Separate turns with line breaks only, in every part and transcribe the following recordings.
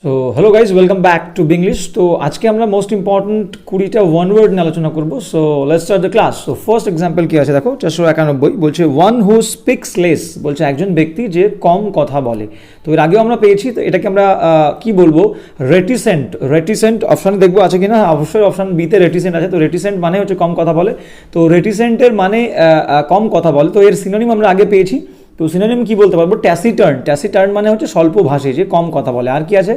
So hello guys, welcome back to Binglish. তো আজকে আমরা মোস্ট ইম্পর্টেন্ট 20টা ওয়ান ওয়ার্ড নিয়ে আলোচনা করবো। So let's start the class. So first example কি আছে দেখো, 491 বলছে ওয়ান হু স্পিক্স লেস, বলছে একজন ব্যক্তি যে কম কথা বলে। তো এর আগেও আমরা পেয়েছি, তো এটাকে আমরা কি বলবো, রেটিসেন্ট। রেটিসেন্ট অপশানে দেখবো আছে কিনা, অবশ্যই অপশান বিতে রেটিসেন্ট আছে। তো রেটিসেন্ট মানে হচ্ছে কম কথা বলে। তো রেটিসেন্টের মানে কম কথা বলে। তো এর সিনোনিম আমরা আগে পেয়েছি। তো সিনোনিম কি বলতে পারবো, ট্যাসিটার্ন। ট্যাসিটার্ন মানে হচ্ছে স্বল্পভাষী, যে কম কথা বলে। আর কি আছে,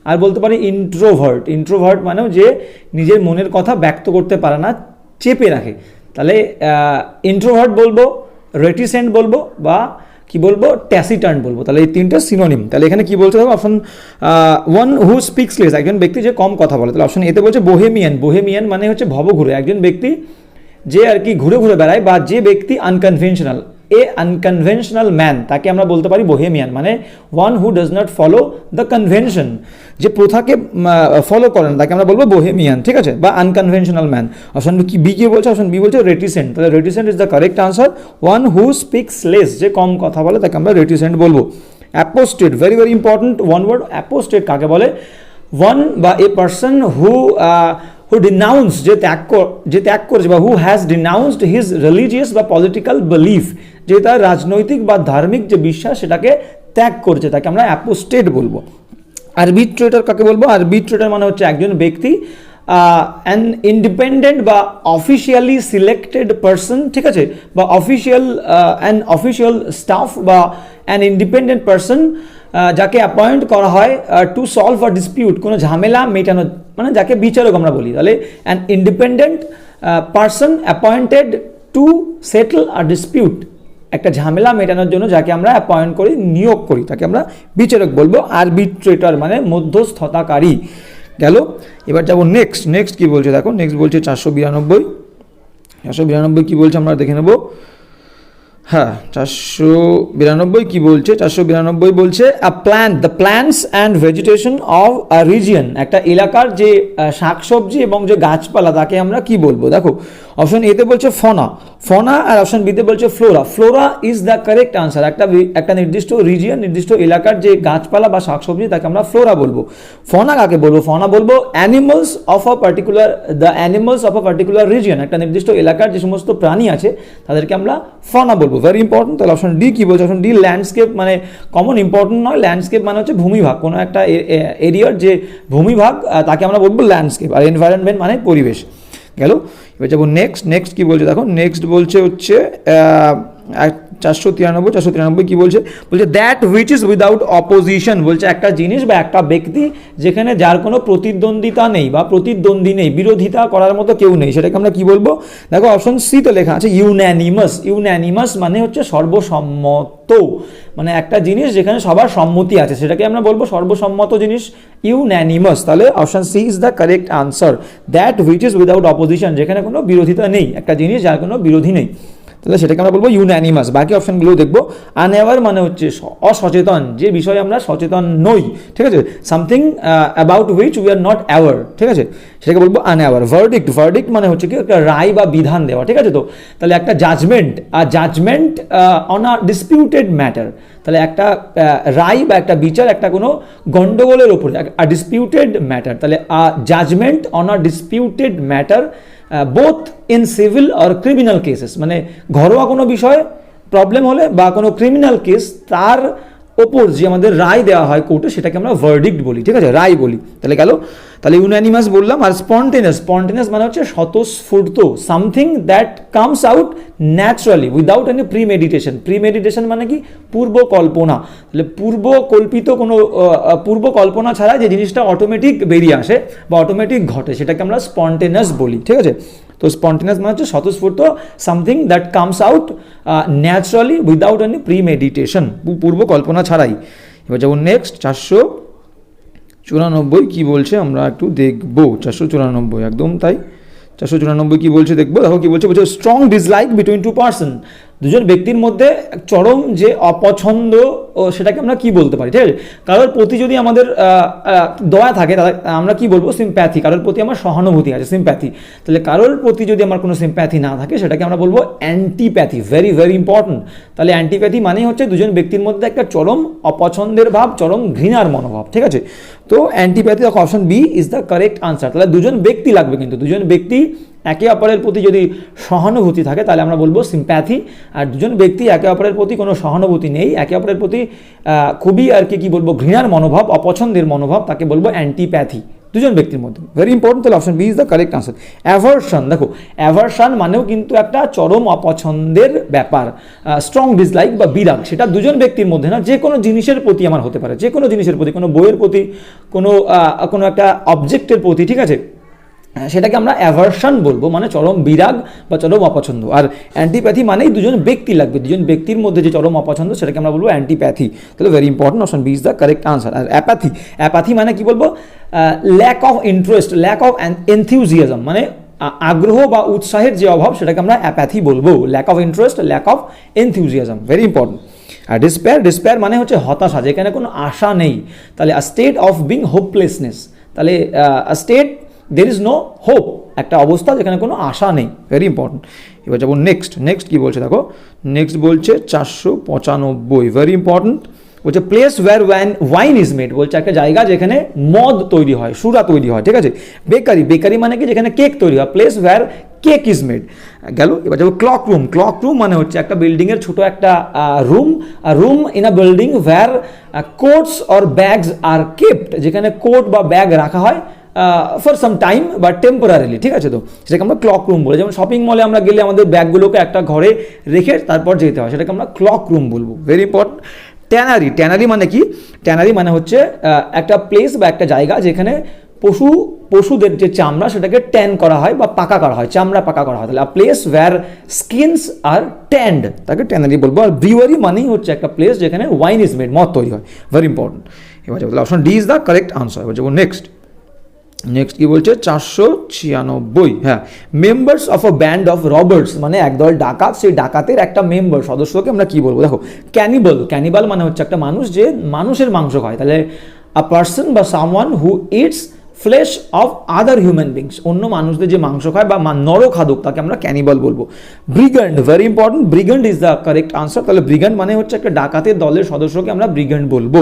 আর বলতে পারি ইন্ট্রোভার্ট। ইন্ট্রোভার্ট মানেও যে নিজের মনের কথা ব্যক্ত করতে পারে না, চেপে রাখে। তাহলে ইন্ট্রোভার্ট বলবো, রেটিসেন্ট বলবো, বা কি বলবো, ট্যাসিটার্ন বলবো। তাহলে এই তিনটা সিনোনিম। তাহলে এখানে কি বলতে হবে, option one who speaks less, একজন ব্যক্তি যে কম কথা বলে। তাহলে অপশন এতে বলছে বোহেমিয়ান। বোহেমিয়ান মানে হচ্ছে ভবঘুরে, একজন ব্যক্তি যে আর কি ঘুরে ঘুরে বেড়ায়, বা যে ব্যক্তি আনকনভেনশনাল, এ আনকনভেনশনাল ম্যান, তাকে আমরা বলতে পারি বোহেমিয়ান। মানে one who does not follow the convention, যে প্রথাকে ফলো করে না, তাকে আমরা বলবো বোহেমিয়ান, ঠিক আছে, বা আনকনভেনশনাল ম্যান। অপশন কি বি কি বলছে, অপশন বি বলছে রেটিসেন্ট। তাহলে reticent is the correct answer. One who speaks less, যে কম কথা বলে, তাকে আমরা রেটিসেন্ট বলবো। Apostate, very very important one word. Apostate কাকে বলে, ওয়ান বা এ পার্সন হু ডিনাউন্স, যে ত্যাগ করেছে, বা হু হ্যাজ ডিনাউন্সড হিজ রিলিজিয়াস বা পলিটিক্যাল বিলিফ, যে তার রাজনৈতিক বা ধার্মিক যে বিশ্বাস সেটাকে ত্যাগ করেছে, তাকে আমরা অ্যাপোস্টেট বলবো। আরবিট্রেটর কাকে বলবো, আরবিট্রেটর মানে হচ্ছে একজন ব্যক্তি, অ্যান ইন্ডিপেন্ডেন্ট বা অফিসিয়ালি সিলেক্টেড পার্সন, ঠিক আছে, বা অফিসিয়াল স্টাফ বা অ্যান ইন্ডিপেন্ডেন্ট পার্সন, যাকে অ্যাপয়েন্ট করা হয় টু সলভ আ ডিসপিউট, কোনো ঝামেলা মেটানো, মানে যাকে বিচারক আমরা বলি। তাহলে an independent person appointed to settle a dispute, একটা ঝামেলা মেটানোর জন্য যাকে আমরা অ্যাপয়েন্ট করি, নিয়োগ করি, তাকে আমরা বিচারক বলবো। আরবিট্রেটর মানে মধ্যস্থতাকারী। গেল। এবার যাবো নেক্সট কি বলছে দেখো, নেক্সট বলছে 492 কি বলছে আমরা দেখে নেবো। হ্যাঁ, 492 কি বলছে, 492 বলছে the plants and vegetation of a region, একটা এলাকার যে শাকসবজি এবং যে গাছপালা, তাকে আমরা কি বলবো। দেখো অপশন এতে বলছে ফনা, আর অপশন বিতে বলছে Flora is the correct answer. একটা নির্দিষ্ট রিজিয়ন, নির্দিষ্ট এলাকার যে গাছপালা বা শাকসবজি, তাকে আমরা ফ্লোরা বলবো। ফনা কাকে বলবো, ফনা বলবো animals of a particular region, একটা নির্দিষ্ট এলাকার যে সমস্ত প্রাণী আছে তাদেরকে আমরা ফনা বলবো। Very important. তাহলে অপশন ডি কি বলছে, অপশন ডি ল্যান্ডস্কেপ, মানে কমন ইম্পর্টেন্ট নয়, ল্যান্ডস্কেপ মানে হচ্ছে ভূমিভাগ, কোনো একটা এরিয়ার যে ভূমিভাগ, তাকে আমরা বলবো ল্যান্ডস্কেপ। আর এনভায়রনমেন্ট মানে পরিবেশ। গেল। এবার যাবো নেক্সট কি বলছে দেখো, নেক্সট বলছে হচ্ছে 493 কি বলছে that which is without opposition, বলছে একটা জিনিস বা একটা ব্যক্তি যেখানে যার কোনো প্রতিদ্বন্দ্বিতা নেই বা প্রতিদ্বন্দ্বী নেই, বিরোধিতা করার মতো কেউ নেই, সেটাকে আমরা কি বলবো। দেখো অপশন সি তো লেখা আছে ইউন্যানিমাস মানে হচ্ছে সর্বসম্মত, মানে একটা জিনিস যেখানে সবার সম্মতি আছে, সেটাকে আমরা বলবো সর্বসম্মত জিনিস, ইউন্যানিমাস। তাহলে option C is the correct answer. That which is without opposition, যেখানে কোনো বিরোধিতা নেই, একটা জিনিস যার কোনো বিরোধী নেই, তাহলে সেটাকে আমরা বলবো ইউন্যানিমাস। বাকি অপশনগুলো দেখবো। আনঅ্যাওয়ার মানে হচ্ছে অসচেতন, যে বিষয়ে আমরা সচেতন নই, ঠিক আছে, something about which we are not aware, ঠিক আছে, সেটাকে বলবো আনঅ্যাওয়ার। ভার্ডিক্ট মানে হচ্ছে কি একটা রায় বা বিধান দেওয়া, ঠিক আছে। তো তাহলে একটা judgment on a disputed matter, তাহলে একটা রায় বা একটা বিচার একটা কোনো গন্ডগোলের ওপরে, ডিসপিউটেড ম্যাটার, তাহলে judgment on a disputed matter both in civil or criminal cases, মানে ঘরোয়া কোনো বিষয়ে প্রবলেম হলে বা কোনো ক্রিমিনাল কেস, তার ওপর যে আমাদের রায় দেওয়া হয় কোর্টে, সেটাকে আমরা ভার্ডিক্ট বলি, ঠিক আছে, রায় বলি। তাহলে গেল। তাহলে ইউন্যানিমাস বললাম। আর স্পন্টেনিয়াস মানে হচ্ছে স্বতঃস্ফূর্ত, something that comes out naturally without any premeditation মানে কি, পূর্ব কল্পনা। তাহলে পূর্ব কল্পনা ছাড়া যে জিনিসটা অটোমেটিক বেরিয়ে আসে বা অটোমেটিক ঘটে, সেটাকে আমরা স্পন্টেনিয়াস বলি, ঠিক আছে। তো স্পন্টেনিয়াস মানে হচ্ছে স্বতঃস্ফূর্ত, something that comes out naturally without any premeditation, পূর্ব কল্পনা ছাড়াই। এবার যাবো নেক্সট 494 কি বলছে আমরা একটু দেখবো। 494 একদম তাই। 494 কি বলছে দেখবো। দেখো কি বলছে, strong dislike between to person, দুজন ব্যক্তির মধ্যে চরম যে অপছন্দ ও সেটাকে আমরা কি বলতে পারি, ঠিক আছে। কারোর প্রতি যদি আমাদের দয়া থাকে তাহলে আমরা কি বলবো, সিম্প্যাথি। কারোর প্রতি আমার সহানুভূতি আছে, সিম্প্যাথি। তাহলে কারোর প্রতি যদি আমার কোনো সিম্প্যাথি না থাকে সেটাকে আমরা বলবো অ্যান্টিপ্যাথি। Very very important. তাহলে অ্যান্টিপ্যাথি মানেই হচ্ছে দুজন ব্যক্তির মধ্যে একটা চরম অপছন্দের ভাব, চরম ঘৃণার মনোভাব, ঠিক আছে। তো antipathy option B is the correct answer. তাহলে দুজন ব্যক্তি লাগবে, কিন্তু দুজন ব্যক্তি একে অপরের প্রতি যদি সহানুভূতি থাকে তাহলে আমরা বলবো সিম্প্যাথি। আর দুজন ব্যক্তি একে অপরের প্রতি কোনো সহানুভূতি নেই, একে অপরের প্রতি খুবই আর কি বলবো ঘৃণার মনোভাব, অপছন্দের মনোভাব, তাকে বলবো অ্যান্টিপ্যাথি দুজন ব্যক্তির মধ্যে। Very important. তাহলে option B is the correct answer. Aversion, দেখো অ্যাভারশন মানেও কিন্তু একটা চরম অপছন্দের ব্যাপার, স্ট্রং ডিসলাইক বা বিরাগ। সেটা দুজন ব্যক্তির মধ্যে না, যে কোনো জিনিসের প্রতি আমার হতে পারে, যে কোনো জিনিসের প্রতি, কোনো বইয়ের প্রতি, কোনো একটা অবজেক্টের প্রতি, ঠিক আছে। সেটাকে আমরা অ্যাভারশন বলবো, মানে চরম বিরাগ বা চরম অপছন্দ। আর অ্যান্টিপ্যাথি মানেই দুজন ব্যক্তি লাগবে, দুজন ব্যক্তির মধ্যে যে চরম অপছন্দ সেটাকে আমরা বলবো অ্যান্টিপ্যাথি। তাহলে very important, option B is the correct answer. আর অ্যাপ্যাথি, অ্যাপ্যাথি মানে কি বলবো, lack of interest, lack of enthusiasm, মানে আগ্রহ বা উৎসাহের যে অভাব সেটাকে আমরা অ্যাপ্যাথি বলবো। Lack of interest, lack of enthusiasm, very important. আর ডিসপেয়ার, ডিসপেয়ার মানে হচ্ছে হতাশা, যেখানে কোনো আশা নেই। তাহলে a state of being hopelessness, তাহলে a state there is no hope, একটা অবস্থা যেখানে কোনো আশা নেই। Very important. এবার যাবো নেক্সট কি বলছে দেখো, নেক্সট বলছে 495, ভেরি ইম্পর্টেন্ট। বলছে place where wine is made, বলছে একটা জায়গা যেখানে মদ তৈরি হয়, সুরা তৈরি হয়, ঠিক আছে। বেকারি, বেকারি মানে কি যেখানে কেক তৈরি হয়, place where cake is made গেল। এবার যাবো ক্লক রুম, ক্লক রুম মানে হচ্ছে একটা বিল্ডিংয়ের ছোট একটা room in a building where coats or bags are kept, যেখানে কোট বা ব্যাগ রাখা হয় ফর সাম টাইম বা টেম্পোরারিলি, ঠিক আছে। তো সেটাকে আমরা ক্লক রুম বলি। যেমন শপিং মলে আমরা গেলে আমাদের ব্যাগগুলোকে একটা ঘরে রেখে তারপর যেতে হয়, সেটাকে আমরা ক্লক রুম বলবো। Very important. ট্যানারি, ট্যানারি মানে কি, ট্যানারি মানে হচ্ছে একটা প্লেস বা একটা জায়গা যেখানে পশুদের যে চামড়া সেটাকে ট্যান করা হয় বা পাকা করা হয়, চামড়া পাকা করা হয়। তাহলে আ প্লেস ওয়্যার স্কিনস আর ট্যান্ড, তাকে ট্যানারি বলবো। আর ব্রিউয়ারি মানেই হচ্ছে একটা প্লেস যেখানে ওয়াইন ইজ মেড, মদ তৈরি হয়। Very important. এবার যাবো option D is the correct answer. এবার যাবো নেক্সট কি বলছে 496, হ্যাঁ। Members of a band of robbers মানে একদল ডাকাত, সেই ডাকাতের একটা মেম্বার, সদস্যকে আমরা কি বলবো, দেখো ক্যানিবাল। ক্যানিবাল মানে হচ্ছে একটা মানুষ যে মানুষের মাংস খায়। তাহলে আ পার্সন বা someone who it's flash of other human beings, অন্য মানুষদের যে মাংস খায় বা নরখাদক, তাকে আমরা ক্যানিবাল বলবো। Brigand, very important, brigand is the correct answer. তাহলে ব্রিগ্যান্ড মানে হচ্ছে একটা ডাকাতের দলের সদস্যকে আমরা ব্রিগ্যান্ড বলবো।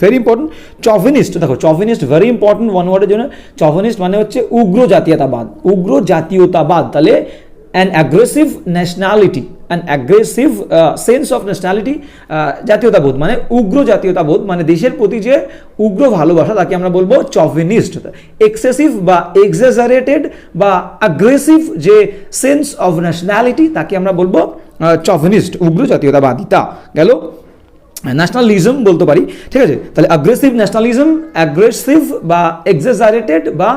Very important. চভিনিস্ট, দেখো চভিনিস্ট ভেরি ইম্পর্টেন্ট ওয়ান ওয়ার্ডের জন্য। চভিনিস্ট মানে হচ্ছে উগ্র জাতীয়তাবাদ, উগ্র জাতীয়তাবাদ। তাহলে an aggressive nationality, an aggressive sense of nationality, জাতীয়তাবোধ মানে উগ্র জাতীয়তাবোধ, মানে দেশের প্রতি যে উগ্র ভালোবাসা তাকে আমরা বলবো চভিনিস্ট। এক্সেসিভ বা এক্সাজারেটেড বা অ্যাগ্রেসিভ যে সেন্স অফ ন্যাশনালিটি তাকে আমরা বলবো চভিনিস্ট, উগ্র জাতীয়তাবাদিতা গেল। ন্যাশনালিজম বলতে পারি, ঠিক আছে। তাহলে অ্যাগ্রেসিভ ন্যাশনালিজম, অ্যাগ্রেসিভ বা এক্সাজারেটেড বা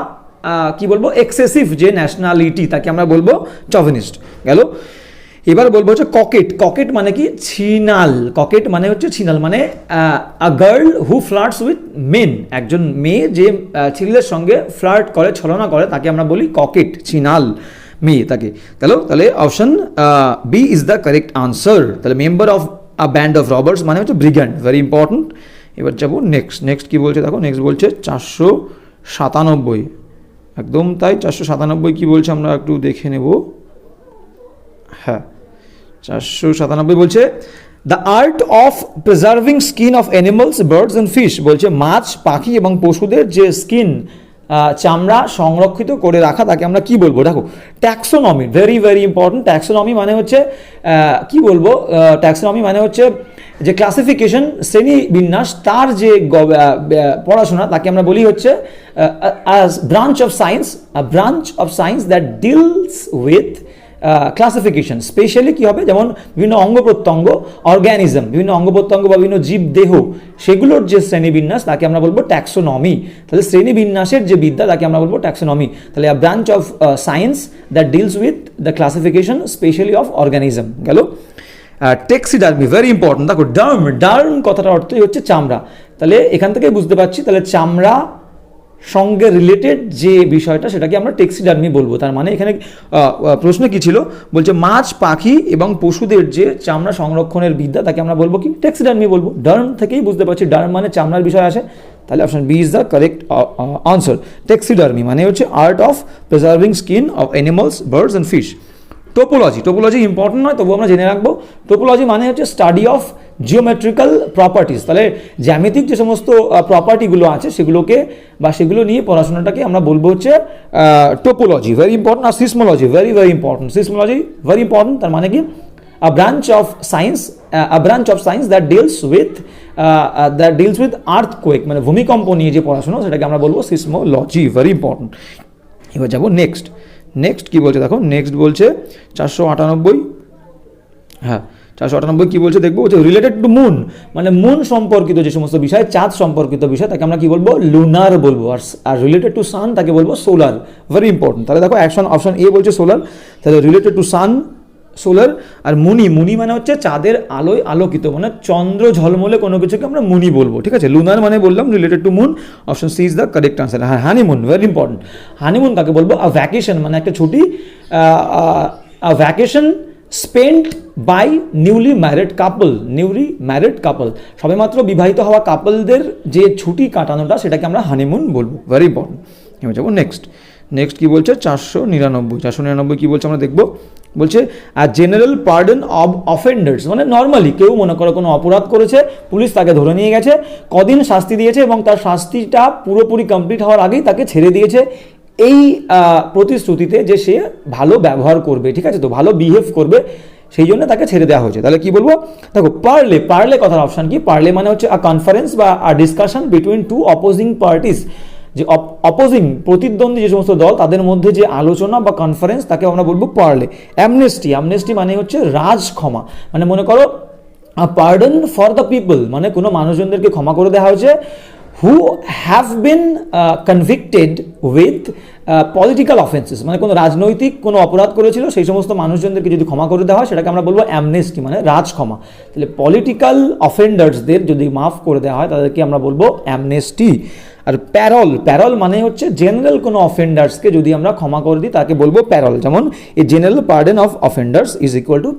কি বলবো এক্সেসিভ যে ন্যাশনালিটি তাকে আমরা বলবো চভিনিস্ট গেল। এবার বলবো হচ্ছে ককেট। ককেট মানে কি, ছিনাল। ককেট মানে হচ্ছে ছিনাল, মানে a girl who flirts with men, একজন মেয়ে যে ছেলেদের সঙ্গে ফ্লার্ট করে, ছলনা করে, তাকে আমরা বলি ককেট, ছিনাল মেয়ে তাকে গেল। তাহলে option B is the correct answer. তাহলে member of a band of robbers মানে হচ্ছে ব্রিগ্যান্ড। Very important. এবার যাবো নেক্সট কি বলছে দেখো, নেক্সট বলছে 497, একদম তাই। 497 কি বলছে আমরা একটু দেখে নেব। হ্যাঁ 497 বলছে the art of preserving skin of animals, birds and fish, বলছে মাছ, পাখি এবং পশুদের যে স্কিন, চামড়া সংরক্ষিত করে রাখা, তাকে আমরা কি বলবো, দেখো taxonomy. Very very important. Taxonomy মানে হচ্ছে কি বলবো, ট্যাক্সোনমি মানে হচ্ছে যে ক্লাসিফিকেশন, শ্রেণী বিন্যাস, তার যে পড়াশোনা, তাকে আমরা বলি হচ্ছে branch of science that deals with classification. Specially কি হবে, যেমন বিভিন্ন অঙ্গ প্রত্যঙ্গ, অর্গ্যানিজম, বিভিন্ন অঙ্গ প্রত্যঙ্গ বা বিভিন্ন জীব দেহ, সেগুলোর যে শ্রেণীবিন্যাস তাকে আমরা বলবো ট্যাক্সোনমি। তাহলে শ্রেণীবিন্যাসের যে বিদ্যা তাকে আমরা বলবো ট্যাক্সোনমি। তাহলে branch of science that deals with the classification specially of অর্গ্যানিজম গেল। টেক্সিডার্মি, ভেরি ইম্পর্টেন্ট। দেখো ডার্ম, ডার্ম কথাটার অর্থই হচ্ছে চামড়া। তাহলে এখান থেকে বুঝতে পারছি, তাহলে চামড়া সঙ্গে রিলেটেড যে বিষয়টা সেটাকে আমরা টেক্সিডার্মি বলবো। তার মানে এখানে প্রশ্ন কি ছিল, বলছে মাছ, পাখি এবং পশুদের যে চামড়া সংরক্ষণের বিদ্যা তাকে আমরা বলবো কি, টেক্সিডার্মি বলবো। ডার্ম থেকেই বুঝতে পারছি ডার্ম মানে চামড়ার বিষয় আসে, তাহলে option B is the correct answer. Taxidermy মানে হচ্ছে art of preserving skin of animals, birds and fish. Topology, topology important নয় তবু আমরা জেনে রাখবো। টোপোলজি মানে হচ্ছে স্টাডি অফ জিওমেট্রিক্যাল প্রপার্টিস, তাহলে জ্যামিতিক যে সমস্ত প্রপার্টিগুলো আছে সেগুলোকে বা সেগুলো নিয়ে পড়াশোনাটাকে আমরা বলবো হচ্ছে টোপোলজি। Very important. আর seismology very very important, seismology very important. তার মানে কি, a branch of science that deals with earthquake, মানে ভূমিকম্প নিয়ে যে পড়াশোনা সেটাকে আমরা বলবো সিসমোলজি। Very important. এবার যাবো নেক্সট কি বলছে দেখো, নেক্সট বলছে 498, হ্যাঁ 498 কি বলছে দেখবো, বলছে রিলেটেড টু মুন, মানে মুন সম্পর্কিত যে সমস্ত বিষয়, চাঁদ সম্পর্কিত বিষয় তাকে আমরা কি বলবো, লুনার বলবো। আর রিলেটেড টু সান তাকে বলবো সোলার। Very important. তাহলে দেখো অপশন এ বলছে সোলার, তাহলে রিলেটেড টু সান সোলার। আর মুনি মানে হচ্ছে চাঁদের আলোয় আলোকিত, মানে চন্দ্র ঝলমলে কোনো কিছুকে আমরা মুনি বলবো, ঠিক আছে। লুনার মানে বললাম related to moon, option C is the correct answer. হ্যাঁ হানিমুন, ভেরি ইম্পর্টেন্ট। হানিমুন তাকে বলবো আ ভ্যাকেশন, মানে একটা ছুটি, a vacation spent by newly married couple, সবেমাত্র বিবাহিত হওয়া কাপলদের যে ছুটি কাটানোটা সেটাকে আমরা হানিমুন বলবো। Very important. এবার যাবো নেক্সট কি বলছে 499 কি বলছে আমরা দেখবো, বলছে জেনারেল পার্ডন অব অফেন্ডার্স, মানে নর্মালি কেউ মনে করো কোনো অপরাধ করেছে, পুলিশ তাকে ধরে নিয়ে গেছে, কদিন শাস্তি দিয়েছে এবং তার শাস্তিটা পুরোপুরি কমপ্লিট হওয়ার আগেই তাকে ছেড়ে দিয়েছে এই প্রতিশ্রুতিতে যে সে ভালো ব্যবহার করবে, ঠিক আছে, তো ভালো বিহেভ করবে, সেই জন্য তাকে ছেড়ে দেওয়া হয়েছে। তাহলে কি বলবো দেখো, পার্লে কথার অপশন কি, পার্লে মানে হচ্ছে আ কনফারেন্স বা a discussion between two opposing parties, যে অপোজিং প্রতিদ্বন্দ্বী যে সমস্ত দল তাদের মধ্যে যে আলোচনা বা কনফারেন্স তাকে আমরা বলবো পার্লে। অ্যামনেস্টি মানে হচ্ছে রাজক্ষমা, মানে মনে করো পার্ডন ফর দ্য পিপল, মানে কোনো মানুষজনদেরকে ক্ষমা করে দেওয়া হয়েছে who have been convicted with political offences, মানে কোনো রাজনৈতিক কোনো অপরাধ করেছিল সেই সমস্ত মানুষজনদেরকে যদি ক্ষমা করে দেওয়া হয় সেটাকে আমরা বলবো অ্যামনেস্টি, মানে রাজক্ষমা। তাহলে পলিটিক্যাল অফেন্ডার্সদের যদি মাফ করে দেওয়া হয় তাদেরকে আমরা বলবো অ্যামনেস্টি। আর প্যারল মানে হচ্ছে জেনারেল কোনো অফেন্ডার্সকে যদি আমরা ক্ষমা করে দিই তাকে বলবো প্যারল, যেমন এই general pardon of offenders is equal to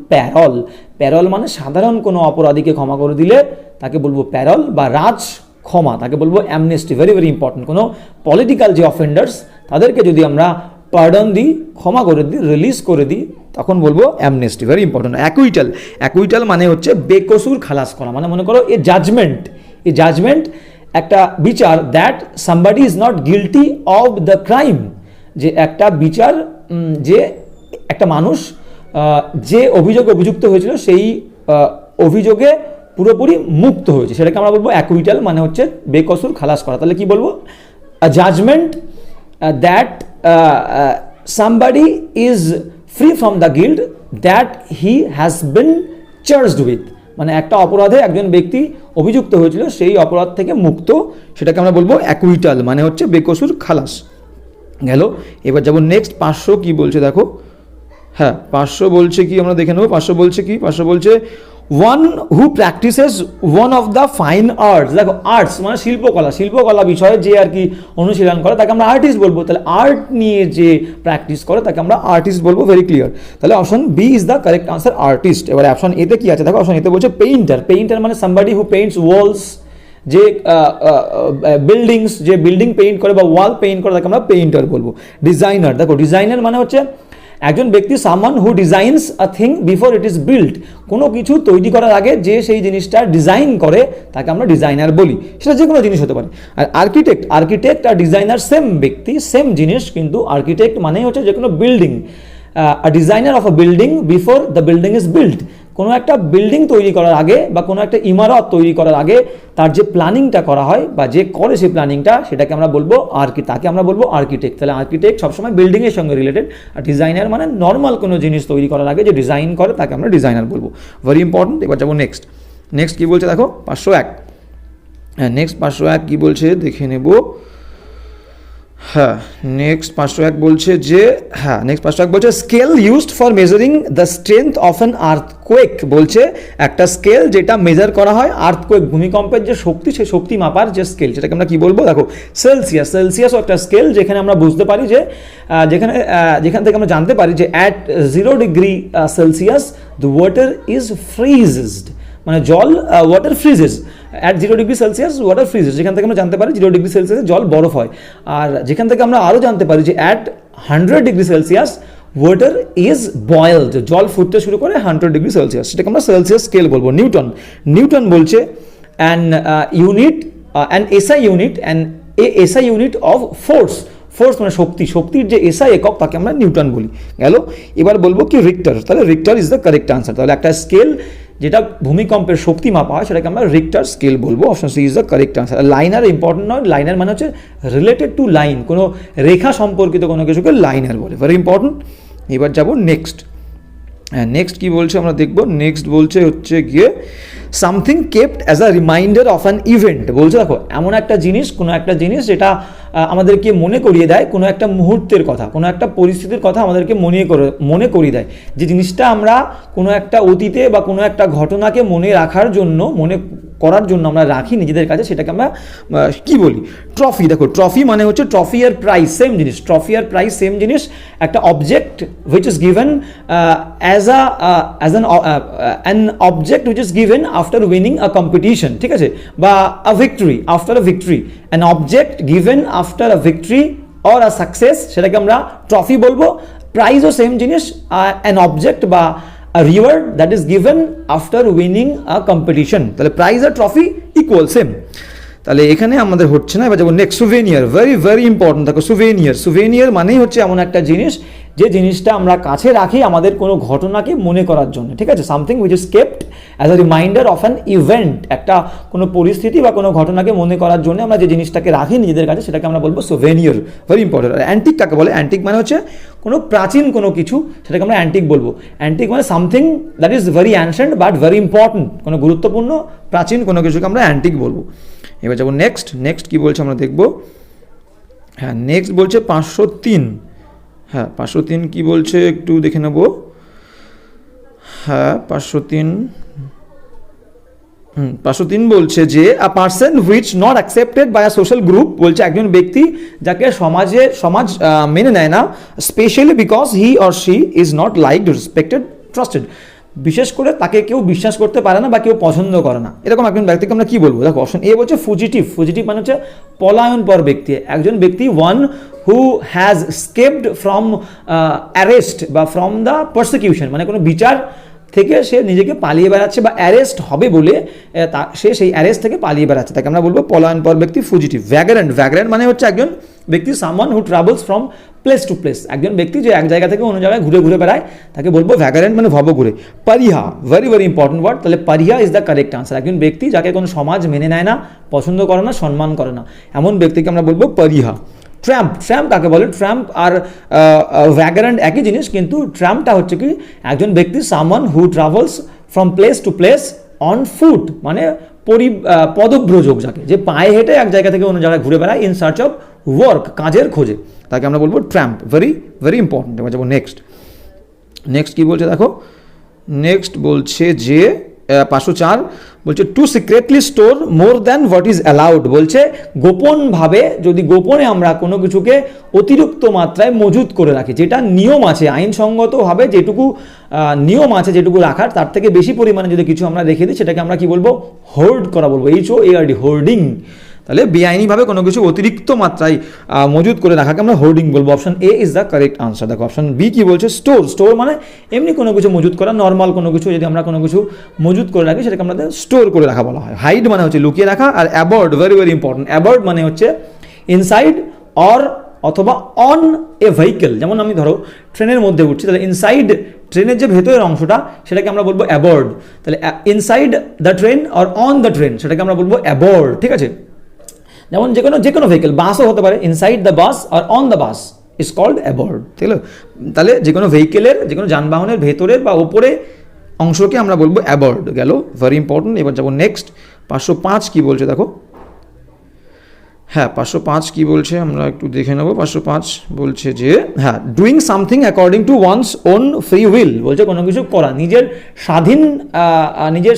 payroll মানে সাধারণ কোনো অপরাধীকে ক্ষমা করে দিলে তাকে বলবো প্যারল, বা ক্ষমা তাকে বলবো অ্যামনেস্টি। Very very important. কোনো পলিটিক্যাল যে অফেন্ডার্স তাদেরকে যদি আমরা পার্ডন দিই, ক্ষমা করে দিই, রিলিজ করে দিই, তখন বলবো অ্যামনেস্টি। Very important. অ্যাকুইটাল মানে হচ্ছে বেকসুর খালাস করা, মানে মনে করো এ জাজমেন্ট একটা বিচার, that somebody is not guilty of the crime, যে একটা বিচার যে একটা মানুষ যে অভিযোগে অভিযুক্ত হয়েছিল সেই অভিযোগে পুরোপুরি মুক্ত হয়েছে, সেটাকে আমরা বলবো অ্যাকুইটাল, মানে হচ্ছে বেকসুর খালাস করা। তাহলে কি বলবো, judgment that somebody is free from the guilt that he has been charged with, মানে একটা অপরাধে একজন ব্যক্তি অভিযুক্ত হয়েছিল সেই অপরাধ থেকে মুক্ত, সেটাকে আমরা বলবো অ্যাকুইটাল, মানে হচ্ছে বেকসুর খালাস। গেল। এবার যাবো নেক্সট 500 কি বলছে দেখো, হ্যাঁ 500 বলছে কি আমরা দেখে নেবো। 500 বলছে কি, 500 বলছে one who practices one of the fine arts. দেখো আর্টস মানে শিল্পকলা বিষয়ে যে আর কি অনুশীলন করে তাকে আমরা আর্টিস্ট বলবো। তাহলে আর্ট নিয়ে যে প্র্যাকটিস করে তাকে আমরা আর্টিস্ট বলবো। Very clear. তাহলে option B is the correct answer, artist. এবার অপশন এতে কি আছে দেখো, অপশন এতে বলছে পেইন্টার মানে সামবাডি হু পেইন্টস ওয়ালস, যে বিল্ডিংস, যে বিল্ডিং পেইন্ট করে বা ওয়াল পেইন্ট করে তাকে আমরা পেইন্টার বলবো। ডিজাইনার, দেখো ডিজাইনার মানে হচ্ছে একজন ব্যক্তি, someone who designs a thing before it is built, কোনো কিছু তৈরি করার আগে যে সেই জিনিসটা ডিজাইন করে তাকে আমরা ডিজাইনার বলি, সেটা যে কোনো জিনিস হতে পারে। আর আর্কিটেক্ট আর ডিজাইনার সেম ব্যক্তি, সেম জিনিস, কিন্তু আর্কিটেক্ট মানে হচ্ছে যে কোনো building, a designer of a building before the building is built, কোনো একটা বিল্ডিং তৈরি করার আগে বা কোনো একটা ইমারত তৈরি করার আগে তার যে প্ল্যানিংটা করা হয় বা যে করে সেই প্ল্যানিংটা, সেটাকে আমরা বলবো তাকে আমরা বলবো আর্কিটেক্ট। তাহলে আর্কিটেক্ট সবসময় বিল্ডিংয়ের সঙ্গে রিলেটেড, আর ডিজাইনার মানে নর্মাল কোনো জিনিস তৈরি করার আগে যে ডিজাইন করে তাকে আমরা ডিজাইনার বলবো। Very important. এবার যাবো নেক্সট কী বলছে দেখো 501। হ্যাঁ নেক্সট 501 কী বলছে দেখে নেব। হ্যাঁ, নেক্সট 501 বলছে যে, হ্যাঁ নেক্সট 501 বলছে scale used for measuring the strength of an earthquake. বলছে একটা স্কেল যেটা মেজার করা হয় আর্থকোয়েক, ভূমিকম্পের যে শক্তি, সেই শক্তি মাপার যে স্কেল, সেটাকে আমরা কি বলবো? দেখো সেলসিয়াস। সেলসিয়াসও একটা স্কেল যেখানে আমরা বুঝতে পারি যে যেখান থেকে আমরা জানতে পারি যে at 0 degree Celsius the water is freezed, মানে জল, water freezes at 0 degree Celsius, water freezes, যেখান থেকে আমরা জানতে পারি 0 ডিগ্রি সেলসিয়াসে জল বরফ হয়। আর যেখান থেকে আমরা আরও জানতে পারি যে at 100 degree Celsius water is boiled, জল ফুটতে শুরু করে 100 ডিগ্রি সেলসিয়াস, সেটাকে আমরা সেলসিয়াস স্কেল বলবো। নিউটন বলছে an unit, an SI unit, an SI unit of force মানে শক্তির যে এসআই একক, তাকে আমরা নিউটন বলি। গেল, এবার বলবো কি রিক্টার। তাহলে Richter is the correct answer. তাহলে একটা স্কেল যেটা ভূমিকম্পের শক্তি মাপা হয় সেটাকে আমরা রিক্টার স্কেল বলবো। Option C is the correct answer. Liner important নয়, লাইনার মানে হচ্ছে রিলেটেড টু লাইন, কোনো রেখা সম্পর্কিত কোনো কিছুকে লাইনার বলে, ভেরি ইম্পর্টেন্ট। এবার যাব নেক্সট। হ্যাঁ, নেক্সট কী বলছে আমরা দেখব। নেক্সট বলছে হচ্ছে গিয়ে something kept as a reminder of an event. বলছে দেখো এমন একটা জিনিস, কোনো একটা জিনিস যেটা আমাদেরকে মনে করিয়ে দেয় কোনো একটা মুহূর্তের কথা, কোনো একটা পরিস্থিতির কথা আমাদেরকে মনে করিয়ে দেয়। যে জিনিসটা আমরা কোনো একটা অতীতে বা কোনো একটা ঘটনাকে মনে করার জন্য আমরা রাখি নিজেদের কাছে, সেটাকে আমরা কি বলি? ট্রফি। দেখো ট্রফি মানে হচ্ছে ট্রফি আর প্রাইজ সেম জিনিস, ট্রফি আর প্রাইজ সেম জিনিস। একটা object which is given as an object which is given after winning a competition, ঠিক আছে, বা a victory, after a victory, an object given after a victory or a success, সেটাকে আমরা trophy বলবো। প্রাইজও same জিনিস, অ্যান অবজেক্ট বা a reward that is given after winning a competition। তাহলে প্রাইজ আর ট্রফি ইকুয়াল সেম। তাহলে এখানে আমাদের হচ্ছে না। এবার যাবো নেক্সট, সুভেনিয়ার। Very important. দেখো সুভেনিয়ার মানেই হচ্ছে এমন একটা জিনিস যে জিনিসটা আমরা কাছে রাখি আমাদের কোনো ঘটনাকে মনে করার জন্য, ঠিক আছে। Something which is kept as a reminder of an event, একটা কোনো পরিস্থিতি বা কোনো ঘটনাকে মনে করার জন্য আমরা যে জিনিসটাকে রাখি নিজেদের কাছে, সেটাকে আমরা বলবো সুভেনিয়ার। Very important. আর অ্যান্টিক কাকে বলে? অ্যান্টিক মানে হচ্ছে কোনো প্রাচীন কোনো কিছু, সেটাকে আমরা অ্যান্টিক বলবো। অ্যান্টিক মানে something that is very ancient but very important, কোনো গুরুত্বপূর্ণ প্রাচীন কোনো কিছুকে আমরা অ্যান্টিক বলবো। এবার যাবো নেক্সট কী বলছে আমরা দেখবো। হ্যাঁ, নেক্সট বলছে 503। হ্যাঁ, 503 কী বলছে একটু দেখে নেব। হ্যাঁ, 503 বলছে যে a person which not accepted by a social group. বলছে একজন ব্যক্তি যাকে সমাজ মেনে নেয় না, specially because he or she is not liked, respected, trusted. বিশেষ করে তাকে কেউ বিশ্বাস করতে পারে না বা কেউ পছন্দ করে না, এরকম একজন ব্যক্তিকে আমরা কি বলবো? দেখো অপশন এ বলছে ফুজিটিভ মানে হচ্ছে পলায়নপর ব্যক্তি। একজন ব্যক্তি one who has escaped from arrest বা ফ্রম দ্য পারসিকিউশন, মানে কোনো বিচার থেকে সে নিজেকে পালিয়ে বেড়াচ্ছে বা অ্যারেস্ট হবে বলে সে সেই অ্যারেস্ট থেকে পালিয়ে বেড়াচ্ছে, তাকে আমরা বলবো পলায়নপর ব্যক্তি, ফুজিটিভ। ভ্যাগ্রেন্ট মানে হচ্ছে একজন ব্যক্তি someone who travels from place to place, একজন ব্যক্তি যে এক জায়গা থেকে অন্য জায়গায় ঘুরে বেড়ায়, তাকে বলবো ভ্যাগ্রেন্ট, মানে ভবঘুরে। পারিহা, ভেরি ইম্পর্টেন্ট ওয়ার্ড। তাহলে পারিহা ইজ দ্য কারেক্ট আনসার। একজন ব্যক্তি যাকে কোনো সমাজ মেনে নেয় না, পছন্দ করে না, সম্মান করে না, এমন ব্যক্তিকে আমরা বলবো পারিহা। ট্র্যাম্প কাকে বলে? ট্র্যাম্প আর ভ্যাগ্রেন্ট একই জিনিস, কিন্তু ট্র্যাম্পটা হচ্ছে কি একজন ব্যক্তি someone who travels from place to place on foot, মানে পদব্রজক, যাকে যে পায়ে হেঁটে এক জায়গা থেকে অন্য জায়গায় ঘুরে বেড়ায় ইন সার্চ অফ ওয়ার্ক, কাজের খোঁজে, তাকে আমরা বলবো ট্র্যাম্প। Very important. এবার যাবো নেক্সট কী বলছে দেখো। নেক্সট বলছে যে 504 বলছে to secretly store more than what is allowed. বলছে গোপনভাবে, যদি গোপনে আমরা কোনো কিছুকে অতিরিক্ত মাত্রায় মজুত করে রাখি, যেটা নিয়ম আছে আইনসঙ্গতভাবে, যেটুকু নিয়ম আছে যেটুকু রাখার, তার থেকে বেশি পরিমাণে যদি কিছু আমরা রেখে দিই, সেটাকে আমরা কি বলবো? হোর্ড করা বলবো, HOARD, হোর্ডিং। তাহলে বেআইনিভাবে কোনো কিছু অতিরিক্ত মাত্রায় মজুত করে রাখাকে আমরা হোর্ডিং বলবো। Option A is the correct answer. দেখো অপশন বি কি বলছে? স্টোর মানে এমনি কোনো কিছু মজুত করা, নর্মাল কোনো কিছু যদি আমরা কোনো কিছু মজুত করে রাখি, সেটাকে আমাদের স্টোর করে রাখা বলা হয়। হাইড মানে হচ্ছে লুকিয়ে রাখা, আর অ্যাবর্ড, ভেরি ইম্পর্টেন্ট। অ্যাবর্ড মানে হচ্ছে ইনসাইড অর অথবা অন এ ভেহিকেল। যেমন আমি ধরো ট্রেনের মধ্যে উঠছি, তাহলে ইনসাইড ট্রেনের যে ভেতরের অংশটা, সেটাকে আমরা বলবো অ্যাবর্ড। তাহলে inside the train or on the train, সেটাকে আমরা বলবো অ্যাবর্ড, ঠিক আছে। যেমন যে কোনো ভেহিকেল, বাসও হতে পারে, ইনসাইড দ্য বাস আর on the bus is called aboard, ঠিক আছে। তাহলে যে কোনো ভেহিকেলের, যে কোনো যানবাহনের ভেতরের বা ওপরে অংশকে আমরা বলবো অ্যাবর্ড। গেল, ভেরি ইম্পর্টেন্ট। এবার যাবো নেক্সট 505 কি বলছে দেখো। হ্যাঁ 505 কি বলছে আমরা একটু দেখে নেব। 505 বলছে যে হ্যাঁ doing something according to one's own free will, বলছে কোনো কিছু করা নিজের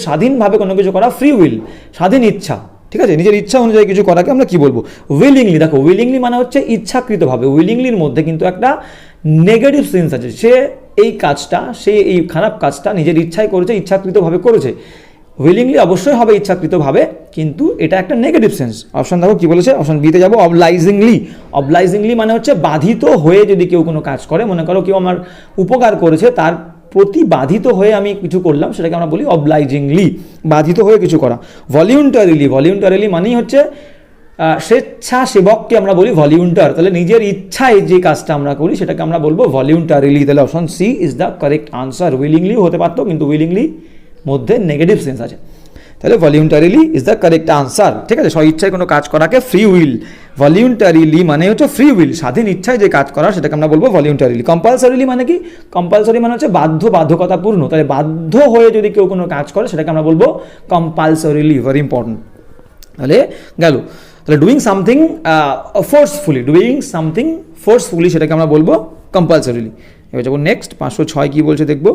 স্বাধীনভাবে কোনো কিছু করা, ফ্রি উইল স্বাধীন ইচ্ছা, ঠিক আছে, নিজের ইচ্ছা অনুযায়ী কিছু করাকে আমরা কি বলবো, উইলিংলি। দেখো উইলিংলি মানে হচ্ছে ইচ্ছাকৃতভাবে, উইলিংলির মধ্যে কিন্তু একটা নেগেটিভ সেন্স আছে, সে এই খারাপ কাজটা নিজের ইচ্ছায় করেছে, ইচ্ছাকৃতভাবে করেছে। উইলিংলি অবশ্যই হবে ইচ্ছাকৃতভাবে, কিন্তু এটা একটা নেগেটিভ সেন্স। অপশন দেখো কি বলেছে, অপশন বিতে যাবো, অবলাইজিংলি মানে হচ্ছে বাধিত হয়ে যদি কেউ কোনো কাজ করে, মনে করো কেউ আমার উপকার করেছে, তার প্রতি বাধিত হয়ে আমি কিছু করলাম, সেটাকে আমরা বলি অবলাইজিংলি, বাধিত হয়ে কিছু করা। ভলিউন্টারিলি মানেই হচ্ছে স্বেচ্ছাসেবককে আমরা বলি ভলিউন্টার, তাহলে নিজের ইচ্ছায় যে কাজটা আমরা করি সেটাকে আমরা বলবো ভলিউন্টারিলি। তাহলে option C is the correct answer. Willingly হতে পারতো, কিন্তু উইলিংলি মধ্যে নেগেটিভ সেন্স আছে, তাহলে voluntarily is the correct answer, ঠিক আছে। স্বইচ্ছায় কোনো কাজ করাকে ফ্রি উইল, ভলিউন্টারিলি মানে হচ্ছে ফ্রি উইল, স্বাধীন ইচ্ছায় যে কাজ করা সেটাকে আমরা বলবো ভলিউন্টারিলি। কম্পালসারিলি মানে কি, কম্পালসারি মানে হচ্ছে বাধ্যকতাপূর্ণ, তাহলে বাধ্য হয়ে যদি কেউ কোনো কাজ করে সেটাকে আমরা বলবো কম্পালসারিলি, ভেরি ইম্পর্টেন্ট। তাহলে গেল, তাহলে ডুইং সামথিং ফোর্সফুলি সেটাকে আমরা বলবো কম্পালসারিলি। এবার যাবো নেক্সট 506 কি বলছে দেখবো।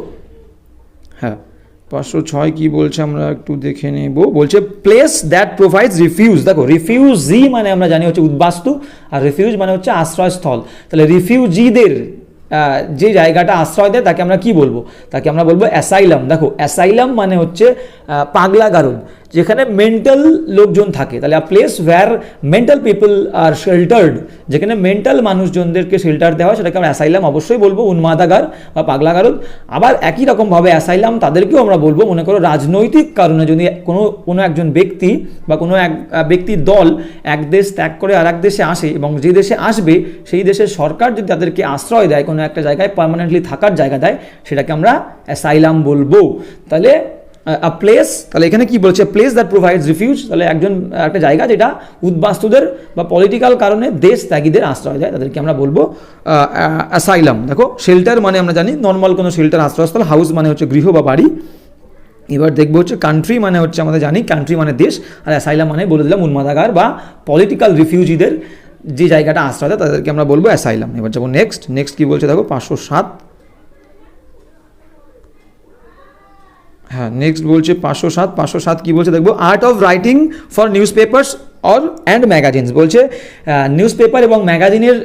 হ্যাঁ 506 কি বলছে আমরা একটু দেখে নেব। বলছে প্লেস দ্যাট প্রোভাইডস রিফিউজ। দেখো রিফিউজি মানে আমরা জানি হচ্ছে উদ্বাস্তু, আর রিফিউজ মানে হচ্ছে আশ্রয়স্থল। তাহলে রিফিউজিদের যে জায়গাটা আশ্রয় দেয় তাকে আমরা কি বলবো, তাকে আমরা বলবো অ্যাসাইলাম। দেখো অ্যাসাইলাম মানে হচ্ছে পাগলাগারদ, যেখানে মেন্টাল লোকজন থাকে। তাহলে প্লেস ওয়্যার মেন্টাল পিপল আর শেল্টার্ড, যেখানে মেন্টাল মানুষজনদেরকে শেল্টার দেওয়া হয় সেটাকে আমরা অ্যাসাইলাম অবশ্যই বলবো, উন্মাদাগার বা পাগলাগারদ। আবার একই রকমভাবে অ্যাসাইলাম তাদেরকেও আমরা বলবো, মনে করো রাজনৈতিক কারণে যদি কোনো একজন ব্যক্তি বা কোনো এক ব্যক্তির দল এক দেশ ত্যাগ করে আর এক দেশে আসে, এবং যে দেশে আসবে সেই দেশের সরকার যদি তাদেরকে আশ্রয় দেয়, কোনো একটা জায়গায় পার্মানেন্টলি থাকার জায়গা দেয়, সেটাকে আমরা অ্যাসাইলাম বলবো। তাহলে প্লেস, তাহলে এখানে কি বলছে, প্লেস দ্যাট প্রোভাইডস রিফিউজ, তাহলে একটা জায়গা যেটা উদ্বাস্তুদের বা পলিটিক্যাল কারণে দেশ ত্যাগীদের আশ্রয় দেয়, তাদেরকে আমরা বলবো অ্যাসাইলাম। দেখো শেল্টার মানে আমরা জানি নর্মাল কোনো শেল্টার, আশ্রয়স্থল। হাউস মানে হচ্ছে গৃহ বা বাড়ি। এবার দেখবো হচ্ছে কান্ট্রি মানে হচ্ছে আমাদের জানি কান্ট্রি মানে দেশ, আর অ্যাসাইলাম মানে বলে দিলাম উন্মাদাগার বা পলিটিক্যাল রিফিউজিদের যে জায়গাটা আশ্রয় দেয় তাদেরকে আমরা বলবো অ্যাসাইলাম। এবার যাবো নেক্সট কি বলছে দেখো 507। হ্যাঁ নেক্সট বলছে 507 কি বলছে দেখবো, art of writing for news papers and magazines. বলছে নিউজ পেপার এবং ম্যাগাজিনের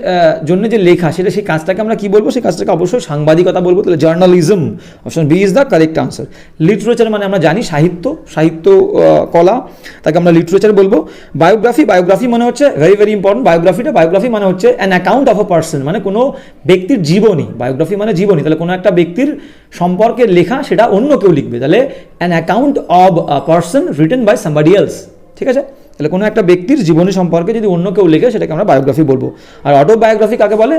জন্য যে লেখা সেটা, সেই কাজটাকে আমরা কি বলবো, সেই কাজটাকে অবশ্যই সাংবাদিকতা বলবো, তাহলে journalism. Option B is the correct answer. Literature মানে আমরা জানি সাহিত্য কলা, তাকে আমরা লিটারেচার বলবো। বায়োগ্রাফি মানে হচ্ছে ভেরি ইম্পর্টেন্ট, বায়োগ্রাফি মানে হচ্ছে an account of a person, মানে কোনো ব্যক্তির জীবনী। বায়োগ্রাফি মানে জীবনী, তাহলে কোনো একটা ব্যক্তির সম্পর্কে লেখা সেটা অন্য কেউ লিখবে, তাহলে an account of a person written by somebody else, ঠিক আছে। তাহলে কোনো একটা ব্যক্তির জীবনী সম্পর্কে যদি অন্য কেউ লেখে সেটাকে আমরা বায়োগ্রাফি বলবো। আর অটোবায়োগ্রাফি কাকে বলে,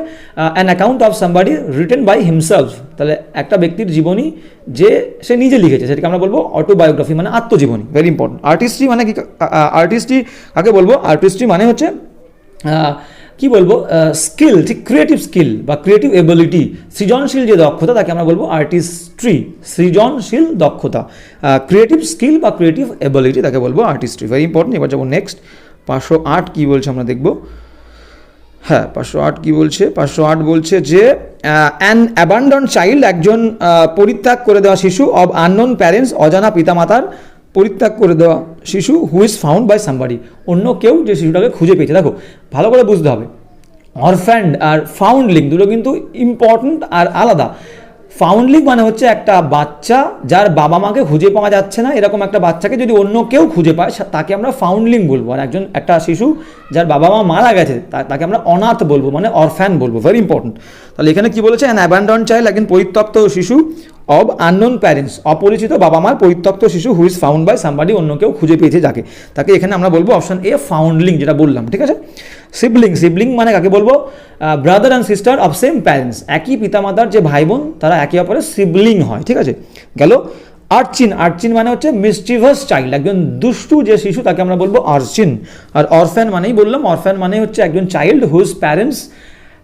an account of somebody written by himself, তাহলে একটা ব্যক্তির জীবনী যে সে নিজে লিখেছে সেটাকে আমরা বলবো অটোবায়োগ্রাফি, মানে আত্মজীবনী, ভেরি ইম্পর্টেন্ট। আর্টিস্ট্রি মানে কি, আর্টিস্ট্রি কাকে বলবো, আর্টিস্ট্রি মানে হচ্ছে কি বলবো, স্কিল, ঠিক ক্রিয়েটিভ স্কিল বা ক্রিয়েটিভ এবিলিটি, সৃজনশীল যে দক্ষতা তাকে আমরা বলবো আর্টিস্ট্রি, সৃজনশীল দক্ষতা। ক্রিয়েটিভ স্কিল বা ক্রিয়েটিভ এবিলিটি তাকে বলবো আর্টিস্ট্রি, ভেরি ইম্পর্টেন্ট। এবার যাবো নেক্সট 508 কি বলছে আমরা দেখবো। হ্যাঁ 508 কি বলছে, 508 বলছে যে অ্যান অ্যাবান্ডন চাইল্ড, একজন পরিত্যাগ করে দেওয়া শিশু, অব আননোন প্যারেন্টস, অজানা পিতামাতার পরিত্যাগ করে দেওয়া শিশু, who is found by somebody, অন্য কেউ যে শিশুটাকে খুঁজে পেয়েছে। দেখো ভালো করে বুঝতে হবে, অরফ্যান্ড আর ফাউন্ডলিং দুটো কিন্তু ইম্পর্টেন্ট আর আলাদা। ফাউন্ডলিং মানে হচ্ছে একটা বাচ্চা যার বাবা মাকে খুঁজে পাওয়া যাচ্ছে না, এরকম একটা বাচ্চাকে যদি অন্য কেউ খুঁজে পায় তাকে আমরা ফাউন্ডলিং বলবো। আর একটা শিশু যার বাবা মা মারা গেছে তাকে আমরা অনাথ বলবো, মানে অরফ্যান বলবো, ভেরি ইম্পর্টেন্ট। তাহলে এখানে কি বলেছে, অ্যান অ্যাবান্ডন চাইল্ড, একজন পরিত্যক্ত শিশু, অব আননোন প্যারেন্টস, অপরিচিত বাবা মার পরিত্যক্ত শিশু, who is found by somebody, অন্য কেউ খুঁজে পেয়েছে যাকে, তাকে এখানে আমরা বলবো অপশন এ ফাউন্ডলিং, যেটা বললাম, ঠিক আছে। সিবলিং মানে কাকে বলবো, brother and sister of same parents, একই পিতামাতার যে ভাই বোন তারা একে অপরের সিবলিং হয়, ঠিক আছে। গেল আর্চিন মানে হচ্ছে মিসচিভাস চাইল্ড, একজন দুষ্টু যে শিশু তাকে আমরা বলবো আর্চিন। আর অরফ্যান মানেই বললাম, অরফ্যান মানে হচ্ছে একজন child whose parents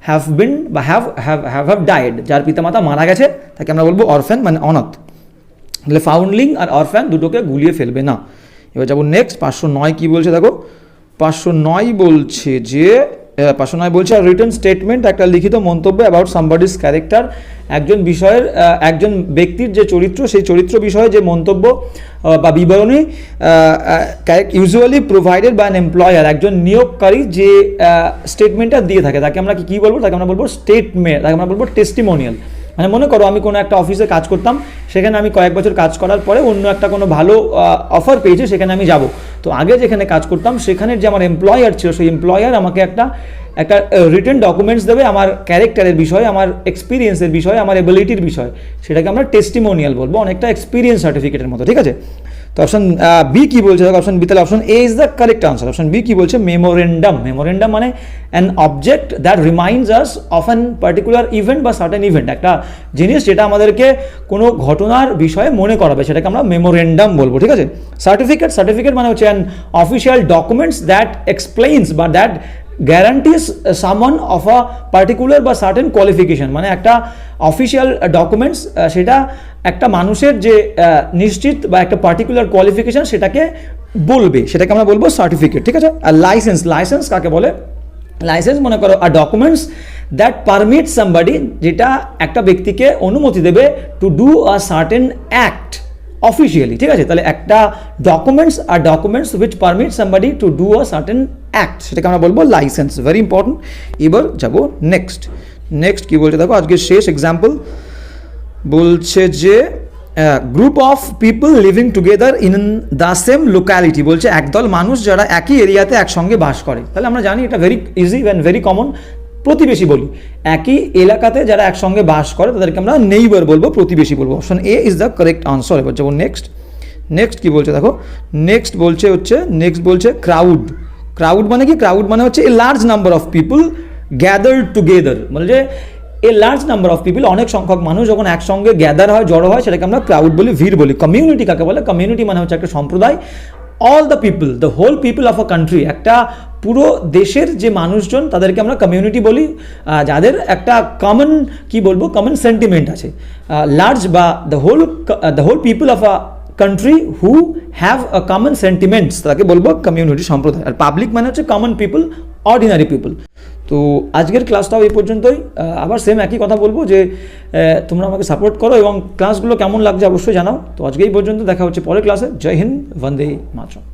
have been বা হ্যাভ ডাইড, যার পিতামাতা মারা গেছে তাকে আমরা বলবো অরফ্যান, মানে অনাথ। তাহলে ফাউন্ডলিং আর অরফ্যান দুটোকে গুলিয়ে ফেলবে না। এবার যাবো নেক্সট 509 কি বলছে দেখো, 509 বলছে যে 509 বলছে রিটেন স্টেটমেন্ট, একটা লিখিত মন্তব্য অ্যাবাউট সামবডিজ ক্যারেক্টার, একজন বিষয়ের একজন ব্যক্তির যে চরিত্র, সেই চরিত্র বিষয়ে যে মন্তব্য বা বিবরণী usually provided by an employer, একজন নিয়োগকারী যে স্টেটমেন্টটা দিয়ে থাকে তাকে আমরা কী বলবো, তাকে আমরা বলবো স্টেটমেন্ট, তাকে আমরা বলবো টেস্টিমোনিয়াল। মানে মনে করো আমি কোনো একটা অফিসে কাজ করতাম, সেখানে আমি কয়েক বছর কাজ করার পরে অন্য একটা কোনো ভালো অফার পেয়েছে, সেখানে আমি যাব। তো আগে যেখানে কাজ করতাম সেখানের যে আমার এমপ্লয়ার ছিল, সেই এমপ্লয়ার আমাকে একটা রিটেন ডকুমেন্টস দেবে আমার ক্যারেক্টারের বিষয়ে, আমার এক্সপিরিয়েন্সের বিষয়ে, আমার এবিলিটির বিষয়ে, সেটাকে আমরা টেস্টিমোনিয়াল বলবো, অনেকটা এক্সপিরিয়েন্স সার্টিফিকেটের মতো, ঠিক আছে। তো অপশন বি কি বলছে, অপশন বি, তাহলে option A is the correct answer. Option B কি বলছে, মেমোরেন্ডাম। মেমোরেন্ডাম মানে an object that reminds us of an particular event বা সার্টেন ইভেন্ট, একটা জিনিস যেটা আমাদেরকে কোনো ঘটনার বিষয়ে মনে করাবে, সেটাকে আমরা মেমোরেন্ডাম বলবো, ঠিক আছে। সার্টিফিকেট মানে হচ্ছে an official documents that explains বা that guarantees someone of a particular বা সার্টেন কোয়ালিফিকেশন, মানে একটা অফিসিয়াল ডকুমেন্টস, সেটা একটা মানুষের যে নিশ্চিত বা একটা পার্টিকুলার কোয়ালিফিকেশন সেটাকে বলবে, সেটাকে আমরা বলবো সার্টিফিকেট, ঠিক আছে। আর লাইসেন্স কাকে বলে, লাইসেন্স মনে করো আর ডকুমেন্টস দ্যাট পারমিট সামবডি, যেটা একটা ব্যক্তিকে অনুমতি দেবে to do a certain act officially, ঠিক আছে। তাহলে একটা documents which permit somebody to do a certain act, সেটাকে আমরা বলবো লাইসেন্স। Very important. এবার যাবো নেক্সট কি বলছে দেখো, আজকে শেষ এক্সাম্পল বলছে যে group of people living together in the same locality, বলছে একদল মানুষ যারা একই এরিয়াতে একসঙ্গে বাস করে। তাহলে আমরা জানি এটা very easy and very common, প্রতিবেশী বলি। একই এলাকাতে যারা একসঙ্গে বাস করে তাদেরকে আমরা নেইবার বলবো, প্রতিবেশী বলবো। Option A is the correct answer. এবার যাবো নেক্সট কি বলছে দেখো, নেক্সট বলছে ক্রাউড মানে কি, ক্রাউড মানে হচ্ছে a large number of people gathered together, মানে যে a large number of people, অনেক সংখ্যক মানুষ যখন একসঙ্গে গ্যাদার হয়, জড়ো হয়, সেটাকে আমরা ক্রাউড বলি, ভিড় বলি। কমিউনিটি কাকে বলে, কমিউনিটি মানে হচ্ছে একটা সম্প্রদায়। All the people, the whole people of a country, একটা পুরো দেশের যে মানুষজন তাদেরকে আমরা কমিউনিটি বলি, যাদের একটা কমন কমন সেন্টিমেন্ট আছে। লার্জ বা the whole people of a country who have a common sentiments, তাকে বলবো কমিউনিটি, সম্প্রদায়। আর পাবলিক মানে হচ্ছে কমন পিপল, অর্ডিনারি পিপল। তো আজকের ক্লাসটাও এই পর্যন্তই। আবার সেম একই কথা বলবো যে তোমরা আমাকে সাপোর্ট করো এবং ক্লাসগুলো কেমন লাগছে অবশ্যই জানাও। তো আজকে এই পর্যন্ত, দেখা হচ্ছে পরের ক্লাসে। জয় হিন্দ, বন্দে মাতরম।